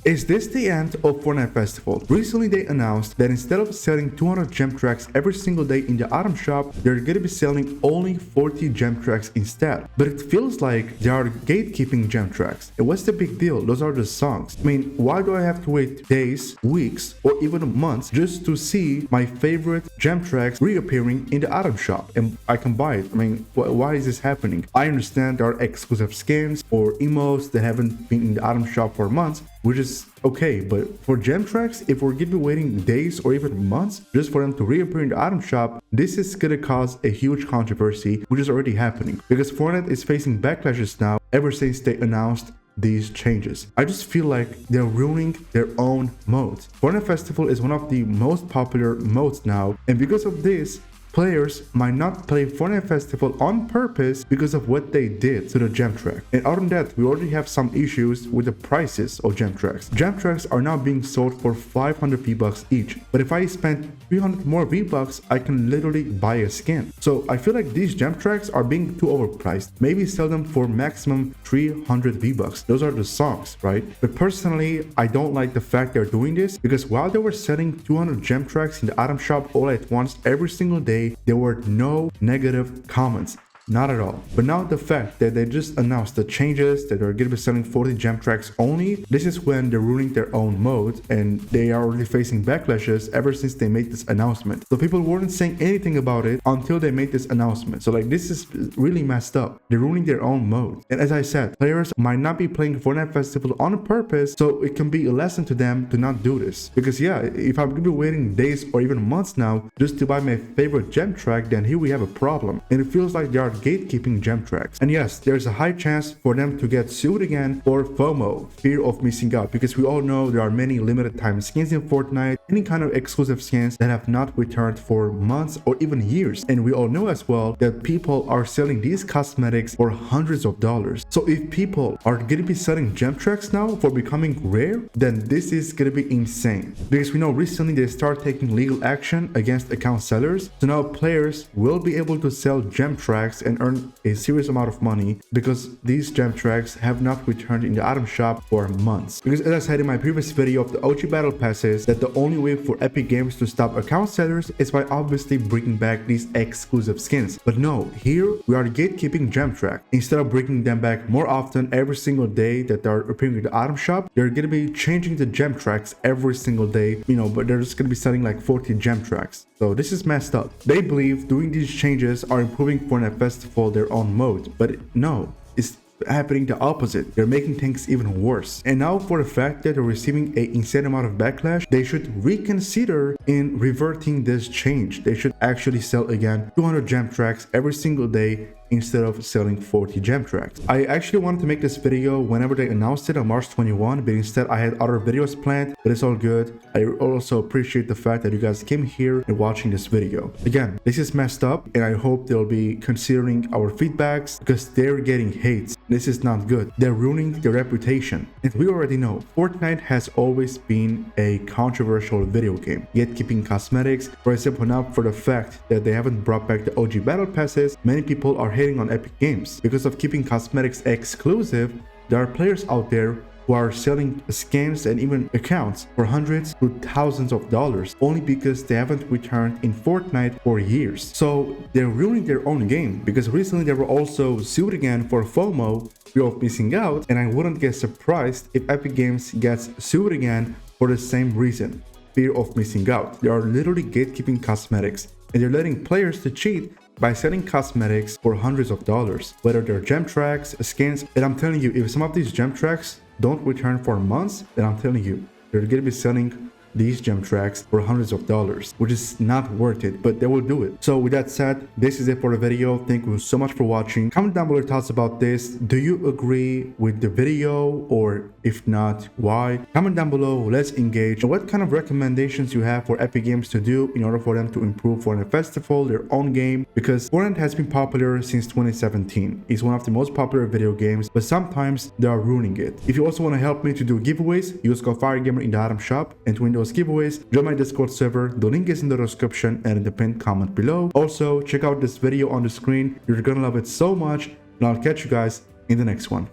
Is this the end of Fortnite Festival? Recently they announced that instead of selling 200 gem tracks every single day in the item shop, they're gonna be selling only 40 gem tracks instead. But it feels like they are gatekeeping gem tracks. And what's the big deal? Those are the songs. I mean, why do I have to wait days, weeks, or even months just to see my favorite gem tracks reappearing in the item shop and I can buy it? I mean, why is this happening? I understand there are exclusive skins or emotes that haven't been in the item shop for months, which is okay, but for gem tracks, if we're gonna be waiting days or even months just for them to reappear in the item shop, this is gonna cause a huge controversy, which is already happening because Fortnite is facing backlashes now ever since they announced these changes. I just feel like they're ruining their own modes. Fortnite Festival is one of the most popular modes now, and because of this, players might not play Fortnite Festival on purpose because of what they did to the gem track. And other than that, we already have some issues with the prices of gem tracks. Gem tracks are now being sold for 500 V-Bucks each. But if I spend 300 more V-Bucks, I can literally buy a skin. So I feel like these gem tracks are being too overpriced. Maybe sell them for maximum 300 V-Bucks. Those are the songs, right? But personally, I don't like the fact they're doing this because while they were selling 200 gem tracks in the item shop all at once every single day, there were no negative comments. Not at all. But now the fact that they just announced the changes, that they're going to be selling 40 gem tracks only, this is when they're ruining their own mode and they are already facing backlashes ever since they made this announcement. So people weren't saying anything about it until they made this announcement. So like this is really messed up. They're ruining their own mode. And as I said, players might not be playing Fortnite Festival on purpose, so it can be a lesson to them to not do this. Because yeah, if I'm going to be waiting days or even months now just to buy my favorite gem track, then here we have a problem. And it feels like they are gatekeeping gem tracks. And yes, there's a high chance for them to get sued again for FOMO, fear of missing out, because we all know there are many limited time skins in Fortnite, any kind of exclusive skins that have not returned for months or even years. And we all know as well that people are selling these cosmetics for hundreds of dollars. So if people are going to be selling gem tracks now for becoming rare, then this is going to be insane. Because we know recently they start taking legal action against account sellers. So now players will be able to sell gem tracks and earn a serious amount of money because these gem tracks have not returned in the item shop for months. Because as I said in my previous video of the OG battle passes, that the only way for Epic Games to stop account sellers is by obviously bringing back these exclusive skins. But no, here we are gatekeeping gem track. Instead of bringing them back more often every single day that they're appearing in the item shop, they're going to be changing the gem tracks every single day, but they're just going to be selling like 40 gem tracks. So this is messed up. They believe doing these changes are improving Fortnite Festival their own mode, but no, it's happening the opposite. They're making things even worse. And now for the fact that they're receiving an insane amount of backlash, they should reconsider in reverting this change. They should actually sell again 200 gem tracks every single day instead of selling 40 gem tracks. I actually wanted to make this video whenever they announced it on March 21, but instead I had other videos planned, but it's all good. I also appreciate the fact that you guys came here and watching this video. Again, this is messed up and I hope they'll be considering our feedbacks because they're getting hates. This is not good. They're ruining their reputation. And we already know Fortnite has always been a controversial video game. Yet keeping cosmetics, for example, now for the fact that they haven't brought back the OG battle passes, many people are hating on Epic Games. Because of keeping cosmetics exclusive, there are players out there who are selling skins and even accounts for hundreds to thousands of dollars only because they haven't returned in Fortnite for years. So they're ruining their own game because recently they were also sued again for FOMO, fear of missing out, and I wouldn't get surprised if Epic Games gets sued again for the same reason, fear of missing out. They are literally gatekeeping cosmetics and they're letting players to cheat by selling cosmetics for hundreds of dollars, whether they're gem tracks, skins. And I'm telling you, if some of these gem tracks don't return for months, then I'm telling you, they're gonna be selling these gem tracks for hundreds of dollars, which is not worth it, but they will do it. So with that said, this is it for the video. Thank you so much for watching. Comment down below your thoughts about this. Do you agree with the video, or if not, why? Comment down below, let's engage. And what kind of recommendations you have for Epic Games to do in order for them to improve Fortnite Festival, their own game, because Fortnite has been popular since 2017. It's one of the most popular video games, but sometimes they are ruining it. If you also want to help me to do giveaways, use code Firegamer in the item shop, and to win those giveaways, join my Discord server. The link is in the description and in the pinned comment below. Also, check out this video on the screen. You're gonna love it so much, and I'll catch you guys in the next one.